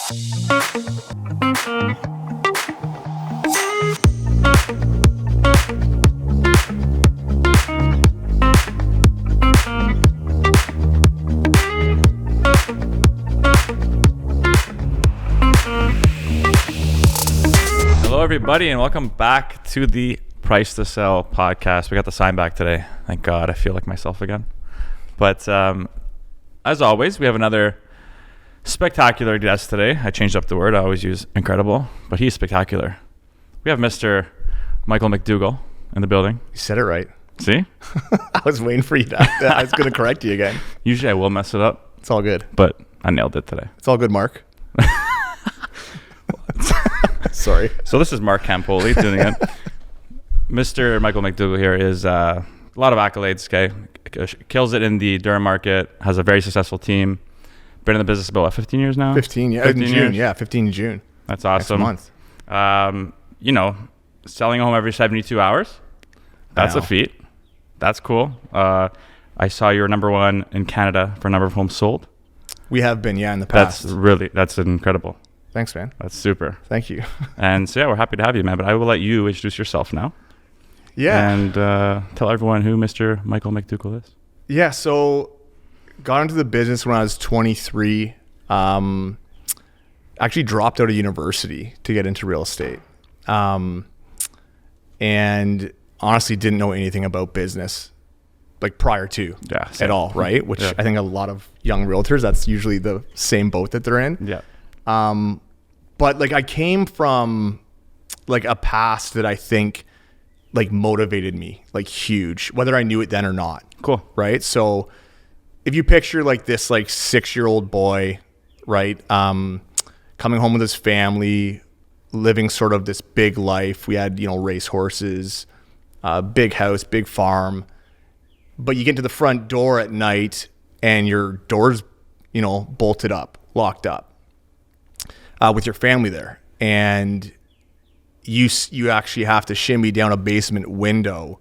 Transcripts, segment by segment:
Hello, everybody, and welcome back to the Price to Sell podcast. We got the sign back today. Thank God. I feel like myself again. But as always, we have another spectacular guest today. I changed up the word. I always use incredible, but he's spectacular. We have Mr. Michael McDougall in the building. You said it right. See? I was waiting for you to. I was going to correct you again. Usually I will mess it up. It's all good. But I nailed it today. It's all good, Mark. Sorry. So this is Mark Campoli tuning in. Mr. Michael McDougall here is a lot of accolades, okay? Kills it in the Durham market, has a very successful team. Been in the business about, 15 years now? 15, yeah. 15 in June, years? Yeah, 15 in June. That's awesome. Next month. Selling a home every 72 hours. That's a feat. That's cool. I saw you were number one in Canada for number of homes sold. We have been, in the past. That's incredible. Thanks, man. That's super. Thank you. And so, we're happy to have you, man. But I will let you introduce yourself now. Yeah. And tell everyone who Mr. Michael McDougall is. Yeah, so got into the business when I was 23. Actually dropped out of university to get into real estate. And honestly didn't know anything about business like prior to at all, right? Which I think a lot of young realtors, that's usually the same boat that they're in. Yeah. But like I came from like a past that I think like motivated me like huge, whether I knew it then or not. Cool. Right. So if you picture like this like 6-year-old boy, right, coming home with his family, living sort of this big life. We had, race horses, big house, big farm, but you get to the front door at night and your door's, bolted up, locked up, with your family there. And you actually have to shimmy down a basement window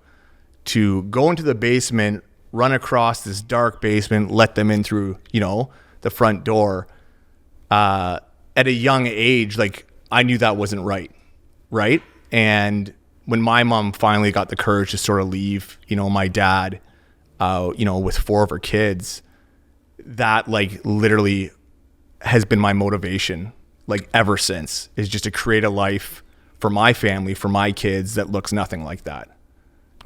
to go into the basement, run across this dark basement, let them in through, the front door. At a young age, like I knew that wasn't right? And when my mom finally got the courage to sort of leave, my dad, with 4 of her kids, that like literally has been my motivation, like ever since, is just to create a life for my family, for my kids that looks nothing like that.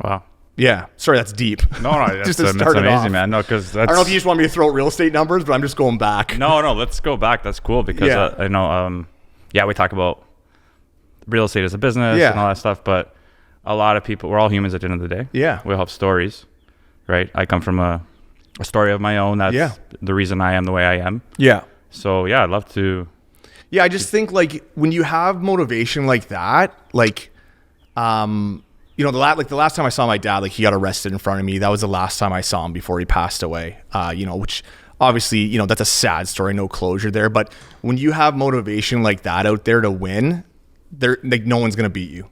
Wow. Yeah. Sorry, that's deep. No, that's, just to that's start amazing, off. Man. No, because I don't know if you just want me to throw out real estate numbers, but I'm just going back. No, let's go back. That's cool because I know, we talk about real estate as a business and all that stuff, but a lot of people, we're all humans at the end of the day. Yeah. We all have stories, right? I come from a story of my own. That's the reason I am the way I am. Yeah. So I'd love to. Yeah, I just think like when you have motivation like that, like, the last time I saw my dad, like he got arrested in front of me. That was the last time I saw him before he passed away. Which obviously, that's a sad story, no closure there. But when you have motivation like that out there to win, like no one's gonna beat you.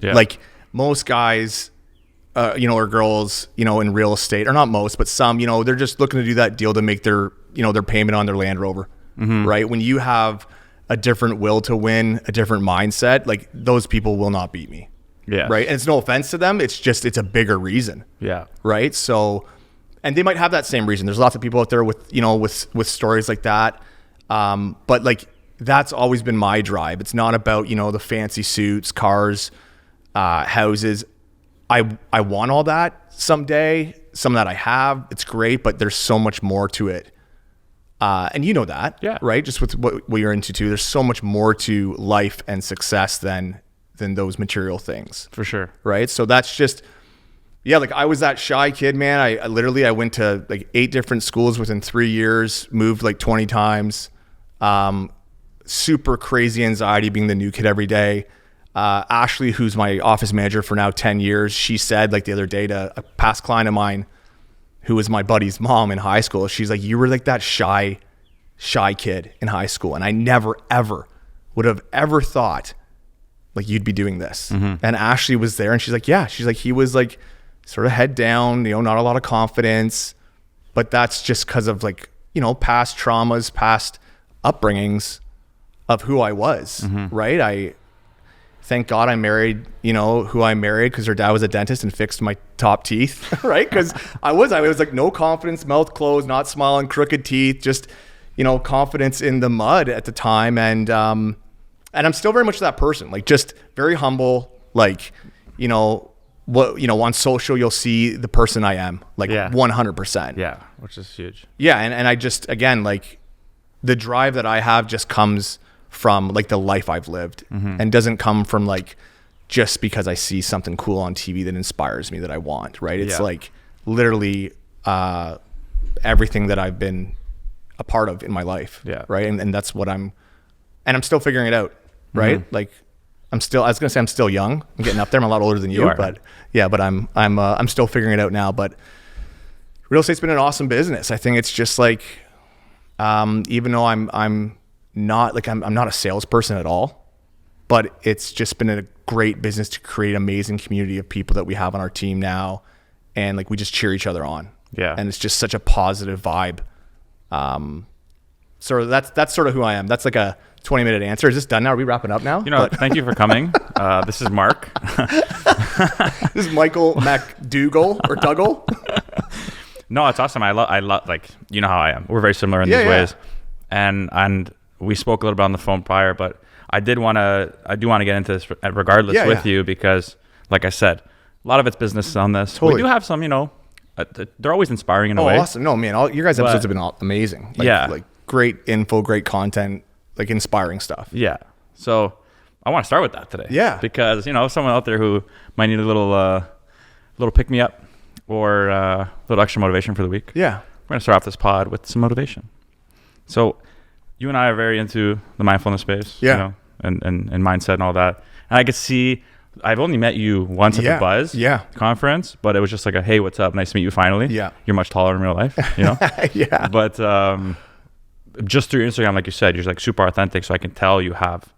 Yeah. Like most guys, or girls, in real estate, or not most, but some, they're just looking to do that deal to make their, their payment on their Land Rover, right? When you have a different will to win, a different mindset, like those people will not beat me. Yeah. Right. And it's no offense to them. It's just, it's a bigger reason. Yeah. Right. So, and they might have that same reason. There's lots of people out there with, with stories like that. But like, that's always been my drive. It's not about, the fancy suits, cars, houses. I want all that someday. Some that I have, it's great, but there's so much more to it. And you know that, right? Just with what you're into too. There's so much more to life and success than those material things. For sure. Right. So that's just, like I was that shy kid, man. I went to like 8 different schools within 3 years, moved like 20 times. Super crazy anxiety being the new kid every day. Ashley, who's my office manager for now 10 years, she said like the other day to a past client of mine, who was my buddy's mom in high school, she's like, you were like that shy kid in high school. And I never, ever would have ever thought like you'd be doing this. And Ashley was there and she's like, he was like sort of head down, not a lot of confidence, but that's just because of like, past traumas, past upbringings. of who I was, right? I thank God I married, who I married because her dad was a dentist and fixed my top teeth, right? Because I was like no confidence, mouth closed, not smiling, crooked teeth, just, confidence in the mud at the time. And I'm still very much that person, like just very humble, like, on social, you'll see the person I am, like 100%. Yeah. Which is huge. Yeah. And I just, again, like the drive that I have just comes from like the life I've lived and doesn't come from like just because I see something cool on TV that inspires me that I want, right? It's like literally everything that I've been a part of in my life, right? And that's what I'm still figuring it out, right? Like I was gonna say I'm still young. I'm getting up there. I'm a lot older than you, but I'm still figuring it out now. But real estate's been an awesome business. I think it's just like even though I'm not a salesperson at all, but it's just been a great business to create an amazing community of people that we have on our team now. And like, we just cheer each other on. Yeah. And it's just such a positive vibe. So that's sort of who I am. That's like a 20-minute answer. Is this done now? Are we wrapping up now? Thank you for coming. This is Mark. This is Michael McDougall or Dougal. No, it's awesome. I love, like, you know how I am. We're very similar in these ways. And we spoke a little bit on the phone prior, but I do want to get into this regardless with you, because like I said, a lot of it's business on this. Totally. We do have some, they're always inspiring in a way. Awesome. No, man, all your guys' episodes have been amazing. Like great info, great content, like inspiring stuff. Yeah. So I want to start with that today. Yeah. Because, someone out there who might need a little pick me up or a little extra motivation for the week. Yeah. We're going to start off this pod with some motivation. So you and I are very into the mindfulness space, and mindset and all that. And I could see, I've only met you once at the Buzz conference, but it was just like hey, what's up? Nice to meet you finally. Yeah. You're much taller in real life, Yeah. But just through Instagram, like you said, you're like super authentic. So I can tell you have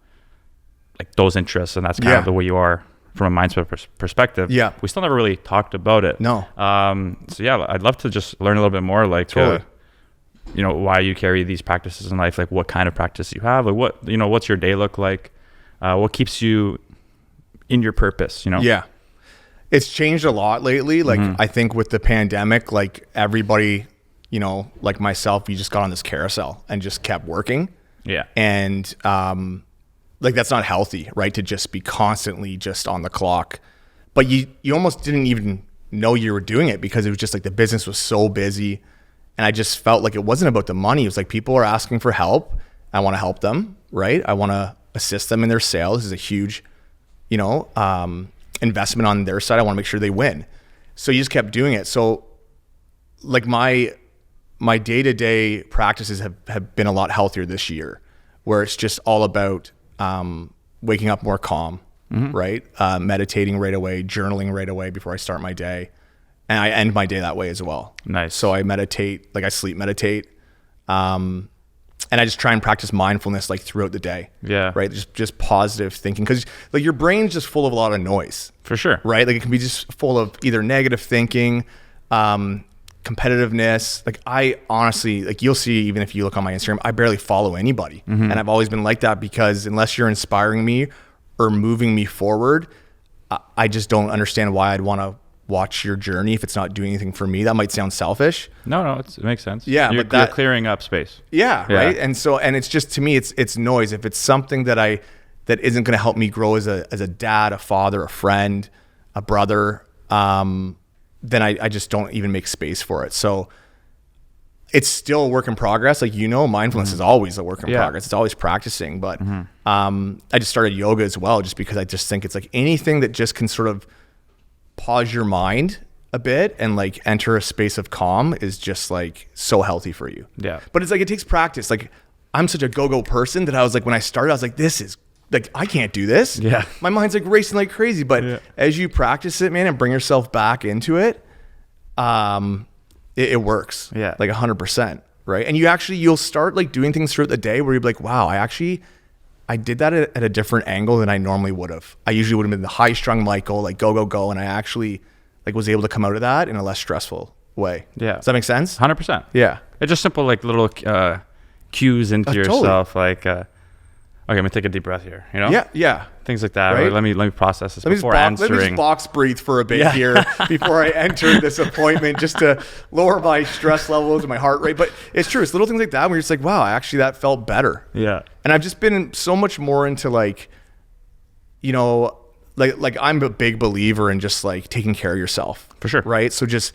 like those interests, and that's kind of the way you are from a mindset perspective. Yeah. We still never really talked about it. No. So yeah, I'd love to just learn a little bit more, like, totally. Why you carry these practices in life, like what kind of practice you have, like what, what's your day look like, what keeps you in your purpose, Yeah. It's changed a lot lately. Like I think with the pandemic, like everybody, like myself, you just got on this carousel and just kept working. Yeah. And like that's not healthy, right? To just be constantly just on the clock. But you almost didn't even know you were doing it because it was just like the business was so busy. And I just felt like it wasn't about the money. It was like people are asking for help. I want to help them, right? I want to assist them in their sales. This is a huge, investment on their side. I want to make sure they win. So you just kept doing it. So like my day-to-day practices have been a lot healthier this year, where it's just all about waking up more calm, right? Meditating right away, journaling right away before I start my day. And I end my day that way as well. Nice. So I meditate, like I sleep meditate. And I just try and practice mindfulness like throughout the day. Yeah. Right. Just positive thinking. Cause like your brain's just full of a lot of noise. For sure. Right. Like it can be just full of either negative thinking, competitiveness. Like I honestly, like you'll see, even if you look on my Instagram, I barely follow anybody. And I've always been like that because unless you're inspiring me or moving me forward, I just don't understand why I'd want to watch your journey if it's not doing anything for me. That might sound selfish. No, it makes sense. Yeah, you're clearing up space. Yeah, right. And so, and it's just, to me, it's noise. If it's something that isn't going to help me grow as a dad, a father, a friend, a brother, then I just don't even make space for it. So it's still a work in progress. Like, mindfulness is always a work in progress. It's always practicing. But I just started yoga as well, just because I just think it's like anything that just can sort of pause your mind a bit and like enter a space of calm is just like so healthy for you. Yeah. But it's like, it takes practice. Like I'm such a go-go person that I was like, when I started, I was like, this is like, I can't do this. Yeah. My mind's like racing like crazy. But as you practice it, man, and bring yourself back into it, it works. Yeah. Like 100%. Right. And you'll start like doing things throughout the day where you're like, wow, I did that at a different angle than I normally would have. I usually would have been the high strung Michael, like go. And I actually like was able to come out of that in a less stressful way. Yeah. Does that make sense? 100%. Yeah. It's just simple, like little cues into yourself. Totally. Like, okay, let me take a deep breath here, Yeah. things like that. Right? Or let me process this before Let me answering. just box breathe for a bit here before I enter this appointment, just to lower my stress levels and my heart rate. But it's true. It's little things like that where you're just like, wow, actually that felt better. Yeah. And I've just been so much more into like, like I'm a big believer in just like taking care of yourself. For sure. Right. So just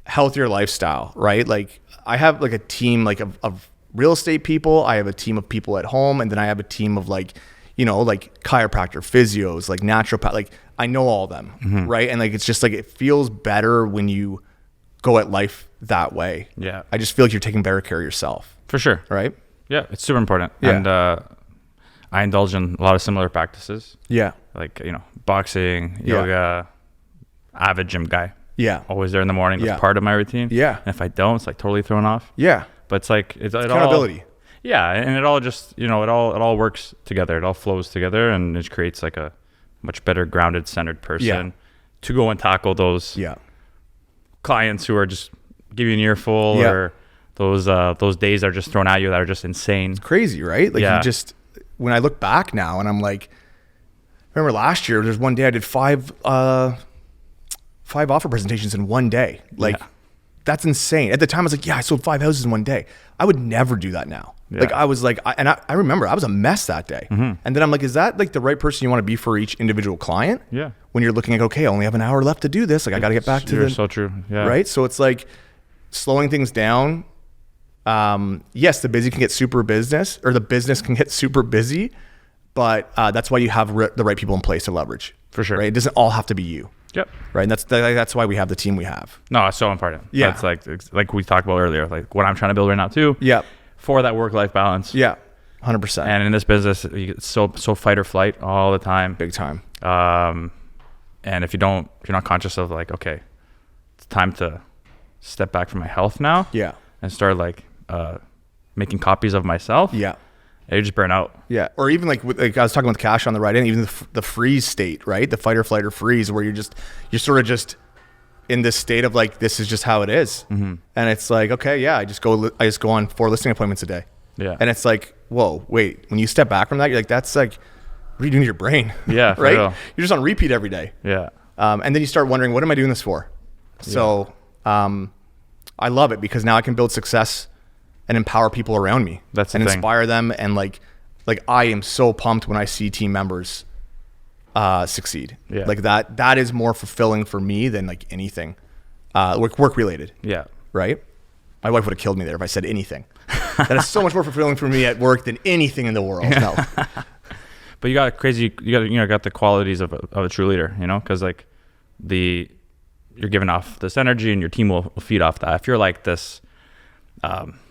healthier lifestyle, right? Like I have like a team like of real estate people. I have a team of people at home. And then I have a team of like, like chiropractor, physios, like naturopath, like I know all of them. Right. And like, it's just like, it feels better when you go at life that way. Yeah. I just feel like you're taking better care of yourself. For sure. Right. Yeah. It's super important. Yeah. And I indulge in a lot of similar practices. Yeah. Like, boxing, yoga, avid gym guy. Yeah. Always there in the morning. That's part of my routine. Yeah. And if I don't, it's like totally thrown off. Yeah. But it's like, it accountability. all, yeah. And it all just, it all works together. It all flows together and it creates like a much better grounded, centered person to go and tackle those clients who are just give you an earful or those days that are just thrown at you that are just insane. It's crazy, right? Like you just, when I look back now and I'm like, remember last year, there's one day I did five offer presentations in one day. Like that's insane. At the time I was like, I sold 5 houses in one day. I would never do that now. Yeah. Like I was like, I remember I was a mess that day. And then I'm like, is that like the right person you want to be for each individual client? Yeah. When you're looking like, okay, I only have an hour left to do this. Like I got to get back to so true. Yeah. Right. So it's like slowing things down. Yes, the business can get super busy, but that's why you have the right people in place to leverage. For sure. Right. It doesn't all have to be you. Yep. Right. And that's why we have the team we have. No, it's so important. Yeah. It's like we talked about earlier, like what I'm trying to build right now too. Yeah. For that work-life balance. Yeah. 100%. And in this business, it's so fight or flight all the time. Big time. And if you're not conscious of like, okay, it's time to step back from my health now. Yeah. And start like making copies of myself. Yeah. You just burn out. Yeah. Or even like I was talking with Cash on the right end, even the freeze state, right? The fight or flight or freeze, where you're sort of just in this state of like, this is just how it is. And it's like, okay, I just go on 4 listing appointments a day. Yeah. And it's like, whoa, wait, when you step back from that, you're like, that's like, what are you doing to your brain? Yeah. Right. Real. You're just on repeat every day. Yeah. And then you start wondering, what am I doing this for? So, I love it because now I can build success and empower people around me. That's the and thing. Inspire them. And like I am so pumped when I see team members succeed. Yeah. Like that is more fulfilling for me than like anything work related. Yeah. Right. My wife would have killed me there if I said anything. That is so much more fulfilling for me at work than anything in the world. No. But you got got the qualities of a true leader, because like you're giving off this energy and your team will feed off that. If you're like this,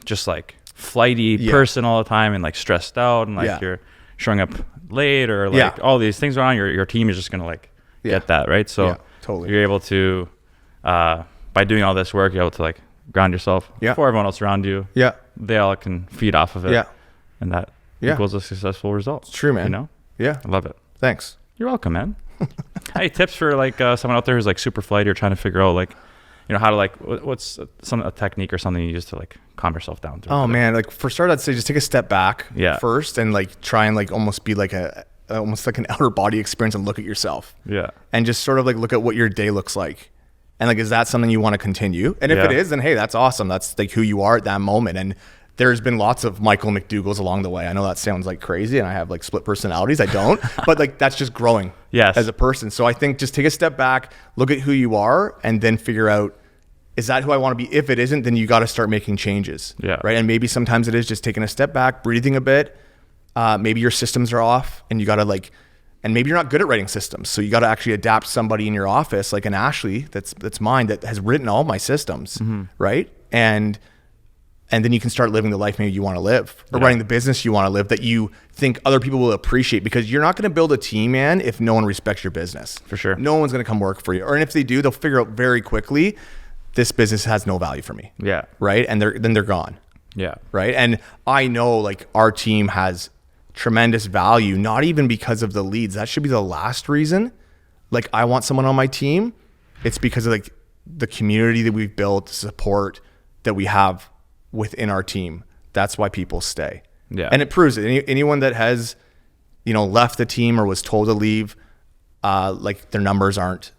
just like flighty person all the time and like stressed out and like you're showing up late or like all these things going on, your team is just going to like get that. Right. So totally. You're able to, by doing all this work, you're able to like ground yourself before everyone else around you. Yeah. They all can feed off of it. Yeah. And that equals a successful result. It's true, man. Yeah. I love it. Thanks. You're welcome, man. Any tips for like someone out there who's like super flighty or trying to figure out like, how to like, what's a technique or something you use to like calm yourself down through? Oh man. Like for start, I'd say just take a step back first and like try and like almost be like almost like an outer body experience and look at yourself. Yeah. And just sort of like look at what your day looks like. And like, is that something you want to continue? And if it is, then hey, that's awesome. That's like who you are at that moment. And there's been lots of Michael McDougalls along the way. I know that sounds like crazy and I have like split personalities. I don't, but like that's just growing as a person. So I think just take a step back, look at who you are, and then figure out, is that who I want to be? If it isn't, then you got to start making changes. Yeah. Right. And maybe sometimes it is just taking a step back, breathing a bit. Maybe your systems are off and you got to like, and maybe you're not good at writing systems. So you got to actually adapt somebody in your office, like an Ashley, that's mine, that has written all my systems. Right. And then you can start living the life maybe you want to live, or running the business you want to live that you think other people will appreciate, because you're not going to build a team, man, if no one respects your business. For sure. No one's going to come work for you. Or if they do, they'll figure out very quickly, this business has no value for me. Yeah. Right. And then they're gone. Yeah. Right. And I know like our team has tremendous value, not even because of the leads. That should be the last reason. Like I want someone on my team. It's because of like the community that we've built, the support that we have within our team. That's why people stay. Yeah. And it proves it. Anyone that has left the team or was told to leave, like their numbers aren't,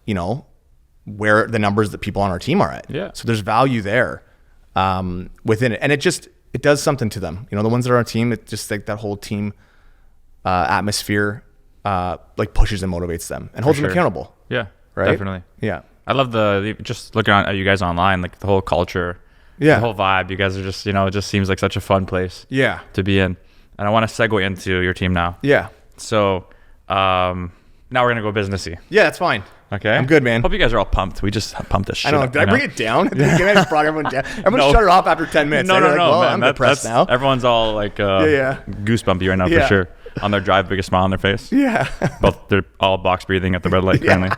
where the numbers that people on our team are at. Yeah. So there's value there within it. And it does something to them. The ones that are on our team, it just like that whole team atmosphere like pushes and motivates them and holds them accountable. Yeah, right? Definitely. Yeah. I love just looking at you guys online, like the whole culture, yeah, the whole vibe. You guys are just, it just seems like such a fun place to be in. And I want to segue into your team now. Yeah. So now we're going to go businessy. Yeah, that's fine. Okay. I'm good, man. Hope you guys are all pumped. We just pumped this shit. I know. Did I bring it down? I just brought everyone down. Everyone shut it off after 10 minutes. No, man. Man, I'm depressed now. Everyone's all like goosebumpy right now for sure. On their drive, biggest smile on their face. Yeah. They're all box breathing at the red light currently.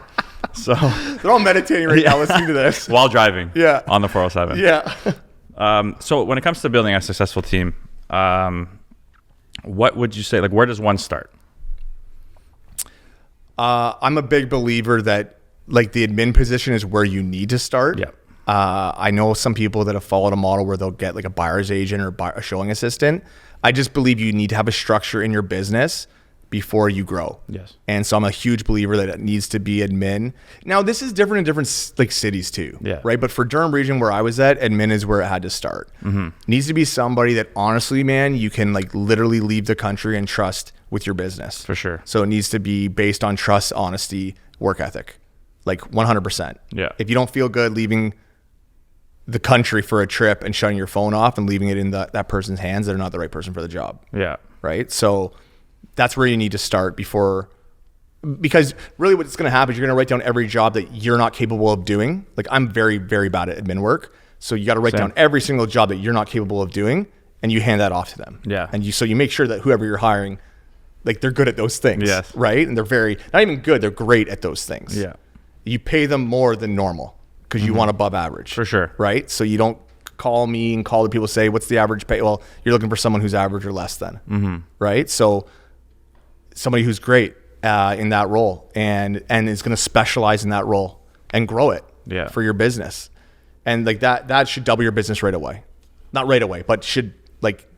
So they're all meditating right now listening to this. While driving. Yeah. On the 407. Yeah. So when it comes to building a successful team, what would you say? Like, where does one start? I'm a big believer that like the admin position is where you need to start. Yeah. I know some people that have followed a model where they'll get like a buyer's agent or a showing assistant. I just believe you need to have a structure in your business before you grow. Yes. And so I'm a huge believer that it needs to be admin. Now this is different in different like cities too. Yeah. Right. But for Durham region where I was at, admin is where it had to start. Mm-hmm. Needs to be somebody that honestly, man, you can like literally leave the country and trust with your business. For sure. So it needs to be based on trust, honesty, work ethic, like 100%. Yeah. If you don't feel good leaving the country for a trip and shutting your phone off and leaving it in that person's hands, they're not the right person for the job. Yeah. Right. So that's where you need to start because really what's going to happen is you're going to write down every job that you're not capable of doing. Like I'm very, very bad at admin work. So you got to write down every single job that you're not capable of doing and you hand that off to them. Yeah. And so you make sure that whoever you're hiring, like they're good at those things. Yes. Right. And they're not even good. They're great at those things. Yeah. You pay them more than normal because you want above average. For sure. Right. So you don't call me and call the people, say, what's the average pay? Well, you're looking for someone who's average or less than. Mm-hmm. Right. So somebody who's great in that role and is going to specialize in that role and grow it for your business. And like that should double your business right away. Not right away, but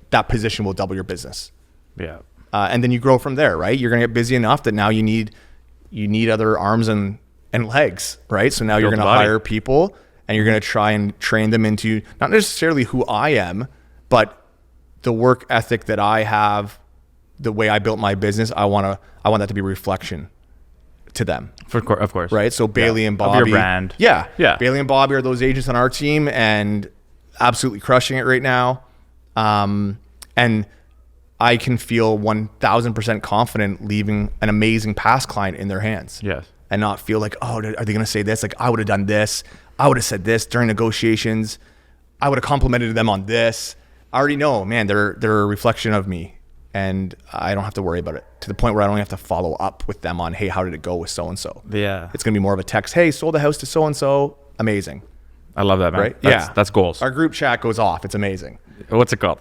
that position will double your business. Yeah. And then you grow from there, right? You're going to get busy enough that now you need other arms and legs, right? So now you're going to hire people and you're going to try and train them into not necessarily who I am, but the work ethic that I have, the way I built my business. I want that to be a reflection to them. Of course. Right? So Bailey and Bobby. Of your brand. Yeah. Yeah. Bailey and Bobby are those agents on our team and absolutely crushing it right now. And I can feel 1,000% confident leaving an amazing past client in their hands. Yes. And not feel like, oh, are they going to say this? Like, I would have done this. I would have said this during negotiations. I would have complimented them on this. I already know, man, they're a reflection of me. And I don't have to worry about it to the point where I don't have to follow up with them on, hey, how did it go with so-and-so? Yeah. It's going to be more of a text. Hey, sold a house to so-and-so. Amazing. I love that, man. Right? That's goals. Our group chat goes off. It's amazing. What's it called?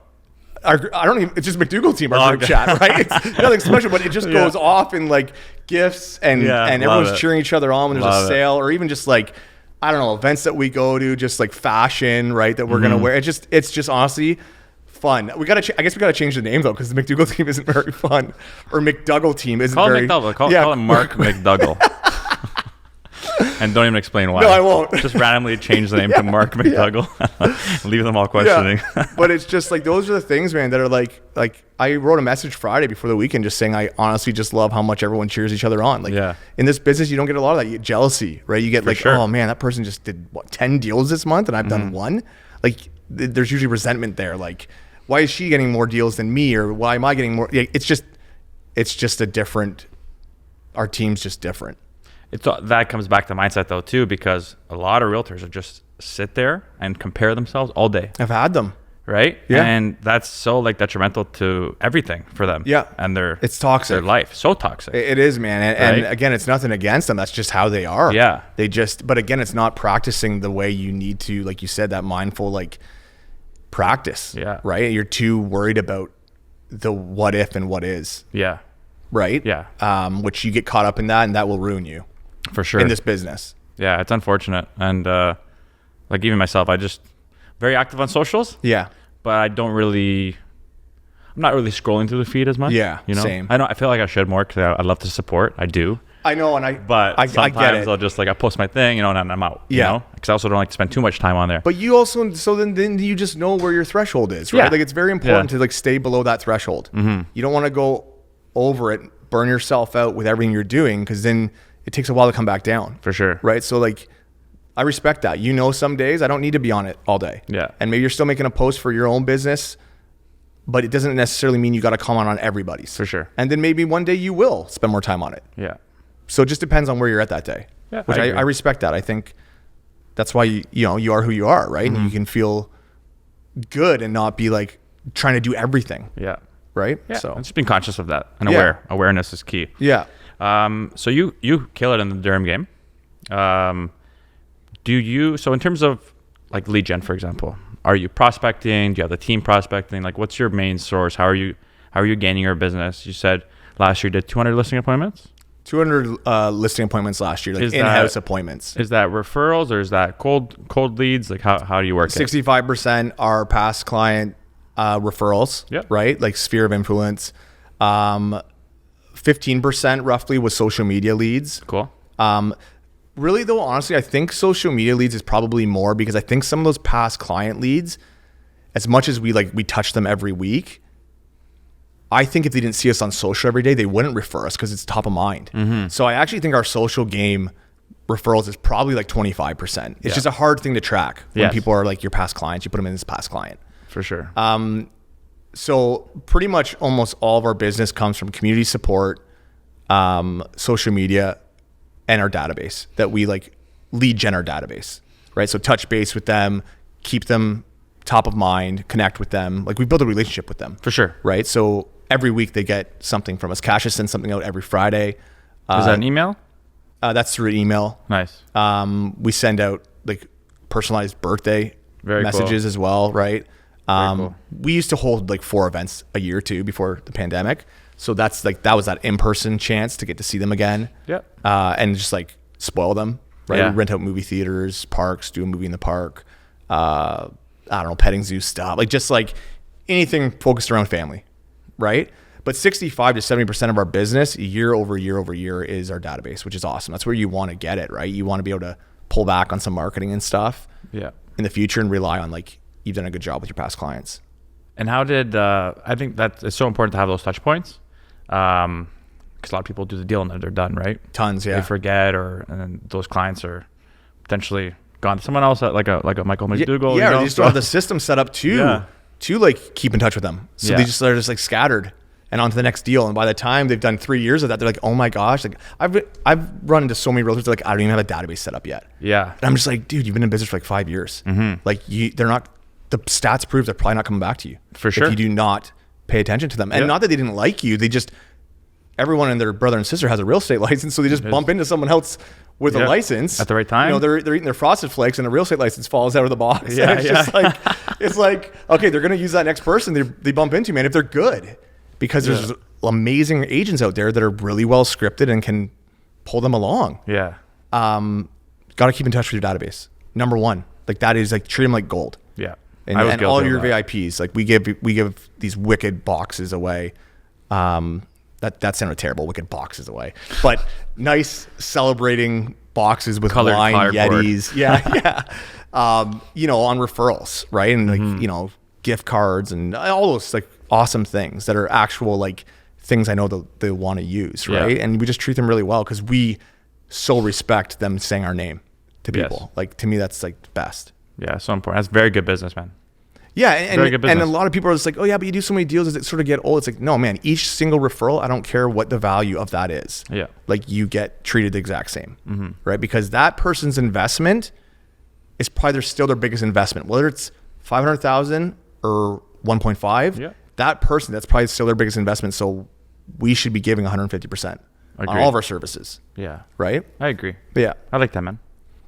It's just McDougall team, our group chat, right? It's nothing special, but it just goes off in like gifts and everyone's cheering each other on when there's a sale or even just like, I don't know, events that we go to, just like fashion, right? That we're going to wear. It's just honestly fun. I guess we got to change the name though, because the McDougall team isn't very fun, or McDougall team isn't very. Call him Mark McDougall. And don't even explain why. No, I won't. Just randomly change the name to Mark McDougall. Leave them all questioning. Yeah. But it's just like, those are the things, man, that are like I wrote a message Friday before the weekend just saying I honestly just love how much everyone cheers each other on. Like in this business, you don't get a lot of that. You get jealousy, right? You get oh man, that person just did 10 deals this month and I've done one. Like there's usually resentment there. Like, why is she getting more deals than me? Or why am I getting more? It's just a different, our team's just different. That comes back to mindset though too, because a lot of realtors are just sit there and compare themselves all day. I've had them. Right? Yeah. And that's so like detrimental to everything for them. Yeah. And it's toxic. Their life. So toxic. It is, man. And again, it's nothing against them. That's just how they are. Yeah. But again, it's not practicing the way you need to, like you said, that mindful, like practice. Yeah. Right? You're too worried about the what if and what is. Yeah. Right? Yeah. Which you get caught up in that and that will ruin you. For sure. In this business. Yeah, it's unfortunate. And like even myself, I just very active on socials. Yeah. But I don't really I'm not really scrolling through the feed as much. Yeah, you know, same. I feel like I should more because I'd love to support. I do. I know, and but I sometimes get it. I'll just like I post my thing, you know, and I'm out. Yeah. You know, because I also don't like to spend too much time on there. But you also, so then you just know where your threshold is, right? Yeah. Like it's very important to like stay below that threshold. You don't want to go over it, burn yourself out with everything you're doing, because then it takes a while to come back down. For sure. Right? So like, I respect that. You know, some days I don't need to be on it all day. Yeah. And maybe you're still making a post for your own business, but it doesn't necessarily mean you got to comment on everybody's. For sure. And then maybe one day you will spend more time on it. Yeah. So it just depends on where you're at that day. Yeah, which I respect that. I think that's why you are who you are, right? And you can feel good and not be like trying to do everything. Yeah. Right? Yeah. So Just being conscious of that and Yeah. awareness is key. yeah. So you kill it in the Durham game. So in terms of like lead gen, for example, are you prospecting? Do you have the team prospecting? Like what's your main source? How are you gaining your business? You said last year you did 200 listing appointments? 200 listing appointments last year, like Is in-house that- appointments. Is that referrals or is that cold leads? Like how do you work it? 65% are past client referrals, Yep. right? Like sphere of influence. 15% roughly was social media leads. Cool. Really though, honestly, I think social media leads is probably more, because I think some of those past client leads, as much as we touch them every week, I think if they didn't see us on social every day, they wouldn't refer us because it's top of mind. So I actually think our social game referrals is probably like 25%. It's just a hard thing to track when Yes. people are like your past clients. You put them in as past client. For sure. So pretty much almost all of our business comes from community support, social media, and our database that we like lead gen our database, right? So touch base with them, keep them top of mind, connect with them. Like we build a relationship with them. For sure. Right? So every week they get something from us. Cassius sends something out every Friday. Is that an email? That's through email. Nice. We send out like personalized birthday Very messages as well, right? Cool. We used to hold like 4 events a year too before the pandemic. So that was that in-person chance to get to see them again. Yep. And just like spoil them, right? Yeah. We rent out movie theaters, parks, do a movie in the park. I don't know, petting zoo stuff, like just like anything focused around family, right? But 65 to 70% of our business year over year is our database, which is awesome. That's where you want to get it, right? You want to be able to pull back on some marketing and stuff Yeah. in the future and rely on like you've done a good job with your past clients. And how did I think that it's so important to have those touch points, because a lot of people do the deal and then they're done, right? Tons, yeah. They forget, and then those clients are potentially gone to someone else, like a Michael McDougall. Yeah, you know? they just don't have the system set up to like keep in touch with them. So they're just like scattered and on to the next deal. And by the time they've done 3 years of that, they're like, oh my gosh, like I've run into so many realtors that are like, I don't even have a database set up yet. Yeah. And I'm just like, dude, you've been in business for like 5 years. Like they're not, the stats prove they're probably not coming back to you. For sure. If you do not pay attention to them. And not that they didn't like you, they just, everyone and their brother and sister has a real estate license. So they just bump into someone else with a license at the right time. You know, they're eating their Frosted Flakes and a real estate license falls out of the box. Yeah, And it's just like, it's like, okay, they're going to use that next person they bump into, man, if they're good, because there's amazing agents out there that are really well scripted and can pull them along. Yeah. Got to keep in touch with your database. Number one, like that is like treat them like gold. Yeah. And all your VIPs, like we give these wicked boxes away. That sounded terrible, wicked boxes away, but nice celebrating boxes with Colored wine, cardboard. Yetis. Yeah. You know, on referrals, right? And like, you know, gift cards and all those like awesome things that are actual like things I know they want to use, right? Yeah. And we just treat them really well because we so respect them saying our name to people. Yes. Like to me, that's like the best. Yeah. So important. That's very good business, man. Yeah, Very good and a business. lot of people are just like, oh yeah, but you do so many deals, does it sort of get old? It's like, no, man, each single referral, I don't care what the value of that is. Yeah. Like you get treated the exact same, right? Because that person's investment is probably still their biggest investment, whether it's 500,000 or 1.5. Yeah. That person, that's probably still their biggest investment. So we should be giving 150% on Agreed. all of our services, Yeah. right? I agree. But yeah. I like that, man.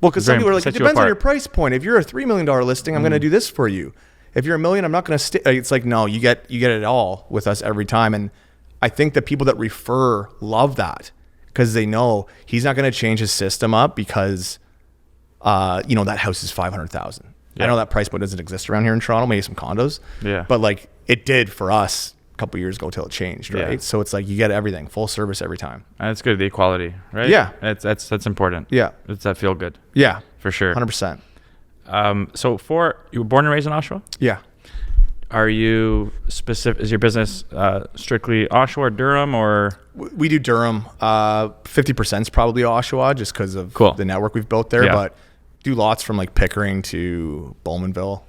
Well, because some Very- people are like, it sets you depends on apart. your price point. If you're a $3 million listing, I'm going to do this for you. If you're $1 million, I'm not going to stay. It's like, no, you get it all with us every time. And I think the people that refer love that because they know he's not going to change his system up because, you know, that house is 500,000. Yeah. I know that price point doesn't exist around here in Toronto, maybe some condos. Yeah. But like it did for us couple years ago till it changed, right? Yeah. So it's like you get everything, full service every time. And it's good, the equality, right? Yeah. That's important. Yeah. It's that feel good. Yeah. For sure. 100%. So you were born and raised in Oshawa? Yeah. Are you specific? Is your business strictly Oshawa or Durham, or? We do Durham. 50% is probably Oshawa just because of the network we've built there, but do lots from like Pickering to Bowmanville,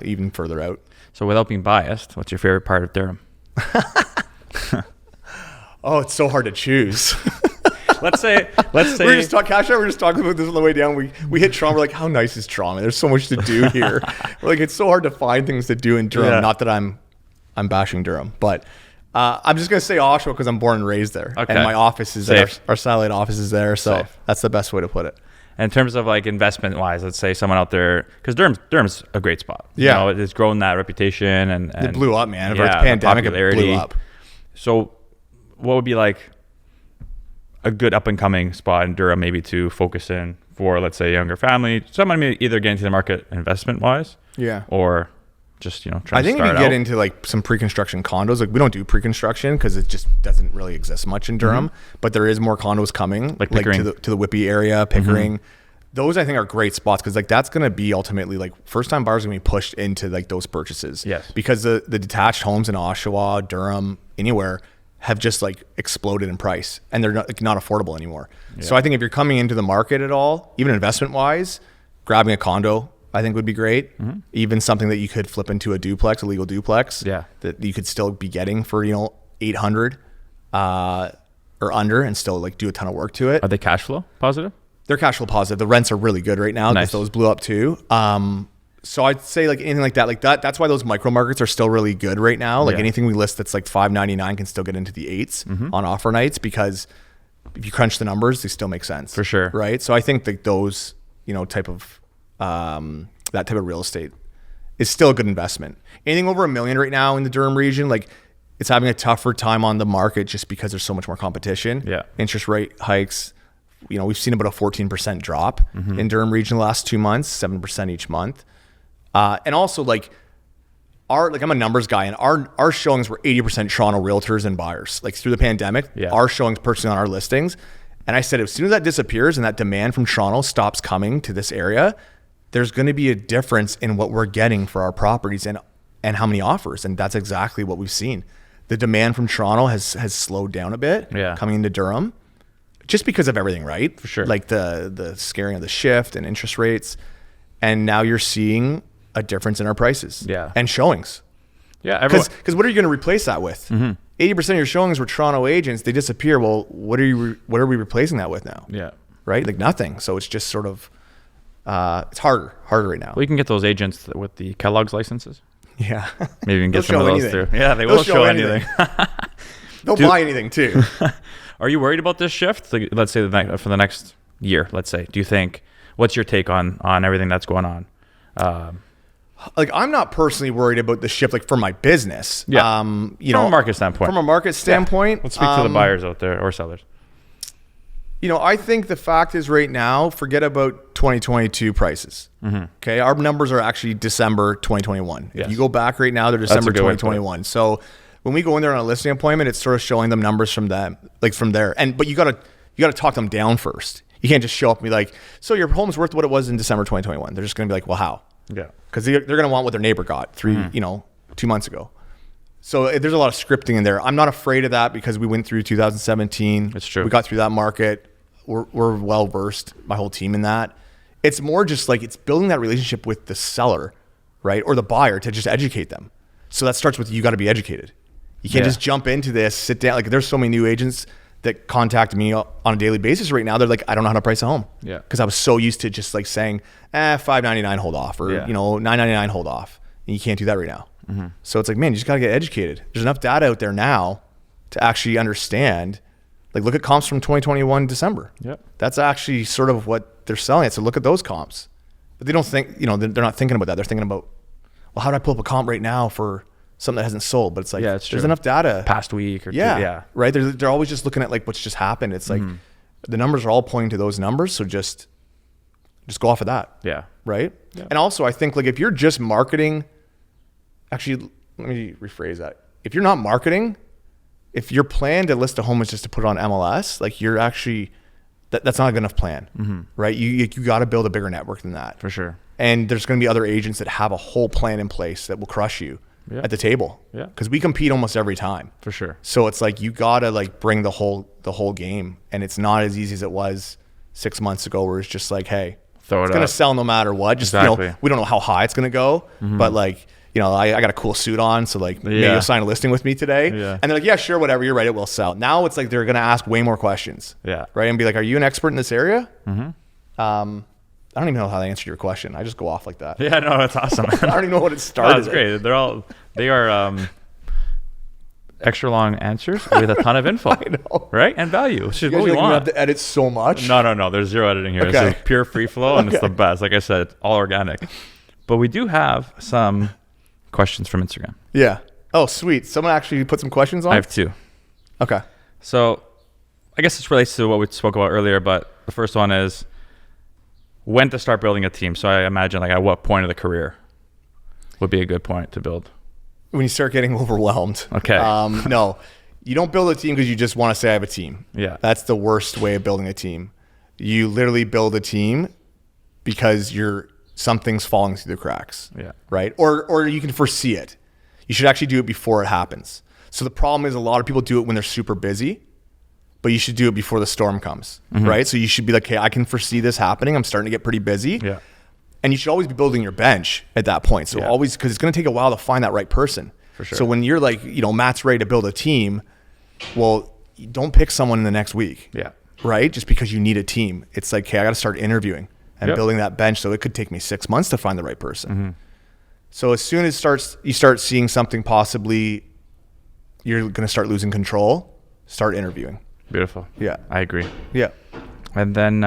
even further out. So without being biased, what's your favorite part of Durham? Oh, it's so hard to choose. Let's say we're just talking about this on the way down. We hit Toronto. We're like, how nice is Toronto? There's so much to do here. We're like, it's so hard to find things to do in Durham. Yeah. Not that I'm bashing Durham, but I'm just gonna say Oshawa because I'm born and raised there, and my office is there. Our satellite office is there, so that's the best way to put it. And in terms of like investment wise, let's say someone out there, because Durham's a great spot. Yeah, it's grown that reputation and it blew up, man. Over the pandemic, it blew up. So, what would be like a good up and coming spot in Durham, maybe to focus in for, let's say, a younger family, someone may either get into the market investment wise, or just trying to start out? I think if you get into like some pre-construction condos, like we don't do pre-construction because it just doesn't really exist much in Durham, but there is more condos coming, like to the Whippy area, Pickering. Those I think are great spots because like that's gonna be ultimately like first time buyers are gonna be pushed into like those purchases. Yes, because the detached homes in Oshawa, Durham, anywhere have just like exploded in price and they're not affordable anymore. Yeah. So I think if you're coming into the market at all, even investment wise, grabbing a condo I think would be great. Even something that you could flip into a duplex, a legal duplex, that you could still be getting for 800 or under and still like do a ton of work to it. Are they cash flow positive? They're cash flow positive. The rents are really good right now because those blew up too. So I'd say like anything like that, that's why those micro markets are still really good right now. Like anything we list that's like $599 can still get into the 8s on offer nights because if you crunch the numbers, they still make sense. For sure. Right. So I think that those, type of, that type of real estate is still a good investment. Anything over $1 million right now in the Durham region, like it's having a tougher time on the market just because there's so much more competition. Yeah. Interest rate hikes. We've seen about a 14% drop in Durham region the last 2 months, 7% each month. And also I'm a numbers guy and our showings were 80% Toronto realtors and buyers. Like through the pandemic, our showings personally on our listings. And I said, as soon as that disappears and that demand from Toronto stops coming to this area, there's going to be a difference in what we're getting for our properties and how many offers. And that's exactly what we've seen. The demand from Toronto has slowed down a bit coming into Durham just because of everything, right? For sure. Like the scaring of the shift and interest rates. And now you're seeing a difference in our prices and showings. Yeah. Because what are you going to replace that with? 80% of your showings were Toronto agents. They disappear. Well, what are we replacing that with now? Yeah. Right? Like nothing. So it's just sort of, it's harder right now. Well, you can get those agents with the Kellogg's licenses. Yeah. Maybe you can get some of those through. Yeah, they will show anything. They'll buy anything too. Are you worried about this shift? Like, let's say for the next year, let's say, do you think, what's your take on everything that's going on? I'm not personally worried about the shift, like for my business. Yeah. From a market standpoint. From a market standpoint. Let's speak to the buyers out there or sellers. I think the fact is right now, forget about 2022 prices. Okay. Our numbers are actually December 2021. If you go back right now, they're December 2021. So when we go in there on a listing appointment, it's sort of showing them numbers from them, like from there. But you gotta talk them down first. You can't just show up and be like, so your home's worth what it was in December 2021. They're just going to be like, well, how? Yeah. Because they're going to want what their neighbor got 2 months ago. So there's a lot of scripting in there. I'm not afraid of that because we went through 2017. It's true. We got through that market. We're well versed, my whole team in that. It's more just like it's building that relationship with the seller, right? Or the buyer to just educate them. So that starts with you got to be educated. You can't just jump into this, sit down. Like there's so many new agents that contact me on a daily basis right now. They're like, I don't know how to price a home. Yeah. Because I was so used to just like saying, $599 hold off or, $999 hold off. And you can't do that right now. So it's like, man, you just got to get educated. There's enough data out there now to actually understand. Like look at comps from 2021 December. Yep. That's actually sort of what they're selling it. So look at those comps. But they don't think, they're not thinking about that. They're thinking about, well, how do I pull up a comp right now for something that hasn't sold? But it's like, there's enough data. Past week or two. Yeah. Right. They're always just looking at like what's just happened. It's like the numbers are all pointing to those numbers. So just go off of that. Yeah. Right. Yeah. And also I think like if you're just marketing, actually, let me rephrase that. if you're not marketing, if your plan to list a home is just to put it on MLS, like you're actually, that's not a good enough plan, right? You got to build a bigger network than that. For sure. And there's going to be other agents that have a whole plan in place that will crush you at the table. Yeah. Because we compete almost every time. For sure. So it's like you got to like bring the whole game, and it's not as easy as it was 6 months ago, where it's just like, hey, it's going to sell no matter what. Just exactly. We don't know how high it's going to go, but like, I got a cool suit on, so like maybe you'll sign a listing with me today. Yeah. And they're like, yeah, sure, whatever, you're right, it will sell. Now it's like they're going to ask way more questions. Yeah. Right? And be like, are you an expert in this area? I don't even know how they answered your question. I just go off like that. Yeah, no, that's awesome. I don't even know what it started. No, that's great. They are extra long answers with a ton of info. I know. Right? And value, which is You what guys we like, you have want. to edit so much. No. There's zero editing here. Okay. This is pure free flow, and it's the best. Like I said, it's all organic. But we do have some questions from Instagram. Yeah. Oh, sweet. Someone actually put some questions on? I have 2. Okay. So I guess this relates to what we spoke about earlier, but the first one is when to start building a team. So I imagine like at what point of the career would be a good point to build? When you start getting overwhelmed. Okay. No, you don't build a team because you just want to say I have a team. Yeah. That's the worst way of building a team. You literally build a team because something's falling through the cracks. Yeah. Right? Or you can foresee it. You should actually do it before it happens. So the problem is a lot of people do it when they're super busy, but you should do it before the storm comes, right? So you should be like, hey, I can foresee this happening. I'm starting to get pretty busy. Yeah. And you should always be building your bench at that point. So always, because it's going to take a while to find that right person. For sure. So when you're like, Matt's ready to build a team, well, you don't pick someone in the next week. Yeah. Right? Just because you need a team. It's like, hey, I got to start interviewing and building that bench. So it could take me 6 months to find the right person. So as soon as you start seeing something possibly you're going to start losing control, start interviewing. Beautiful. Yeah. I agree. Yeah. And then,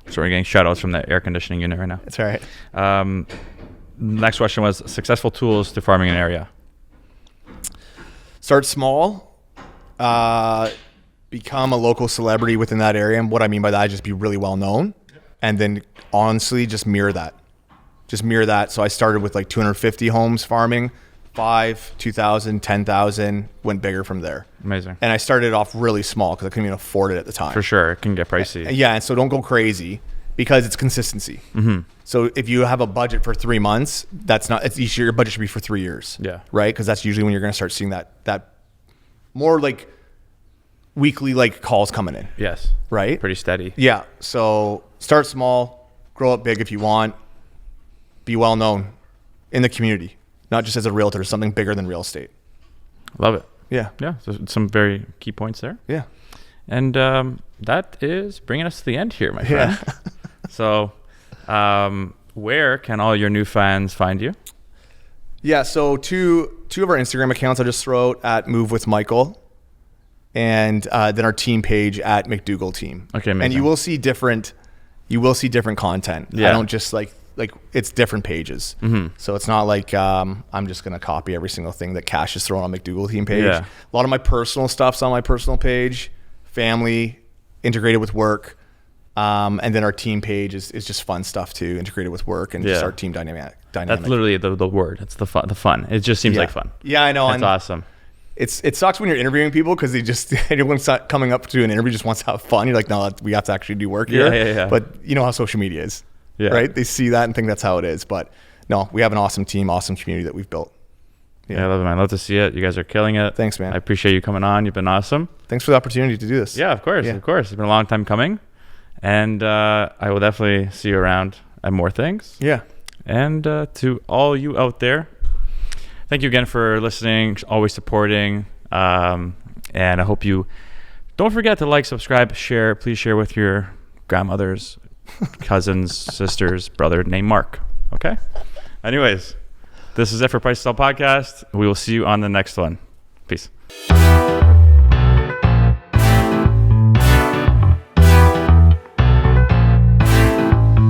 so we're getting shout outs from the air conditioning unit right now. That's all right. Next question was successful tools to farming an area. Start small, become a local celebrity within that area. And what I mean by that is just be really well known. And then honestly, just mirror that. So I started with like 250 homes farming, 5, 2,000, 10,000, went bigger from there. Amazing. And I started off really small because I couldn't even afford it at the time. For sure. It can get pricey. Yeah. And so don't go crazy because it's consistency. So if you have a budget for 3 months, your budget should be for 3 years. Yeah. Right. Because that's usually when you're going to start seeing that more like weekly like calls coming in. Yes. Right. Pretty steady. Yeah. So start small, grow up big if you want, be well known in the community, not just as a realtor, something bigger than real estate. Love it. Yeah. Yeah. So some very key points there. Yeah. And that is bringing us to the end here, my friend. Yeah. So where can all your new fans find you? Yeah. So two of our Instagram accounts I'll just throw out at Move with Michael, and then our team page at McDougall Team. Okay. Amazing. And you will see different content. Yeah. I don't just like it's different pages. So it's not like I'm just going to copy every single thing that Cash is throwing on McDougall Team page. Yeah. A lot of my personal stuff's on my personal page, family, integrated with work. And then our team page is just fun stuff too, integrated with work and just our team dynamic. That's literally the word. It's the fun. It just seems like fun. Yeah, I know. That's awesome. It sucks when you're interviewing people because everyone's coming up to an interview just wants to have fun. You're like, no, we have to actually do work here. Yeah. But you know how social media is, right? They see that and think that's how it is. But no, we have an awesome team, awesome community that we've built. Yeah, I love it, man. I love to see it. You guys are killing it. Thanks, man. I appreciate you coming on. You've been awesome. Thanks for the opportunity to do this. Yeah, of course. It's been a long time coming. And I will definitely see you around at more things. Yeah. And to all you out there, thank you again for listening, always supporting. And I hope you don't forget to like, subscribe, share. Please share with your grandmothers, cousins, sisters, brother named Mark. Okay? Anyways, this is it for Price to Sell Podcast. We will see you on the next one. Peace.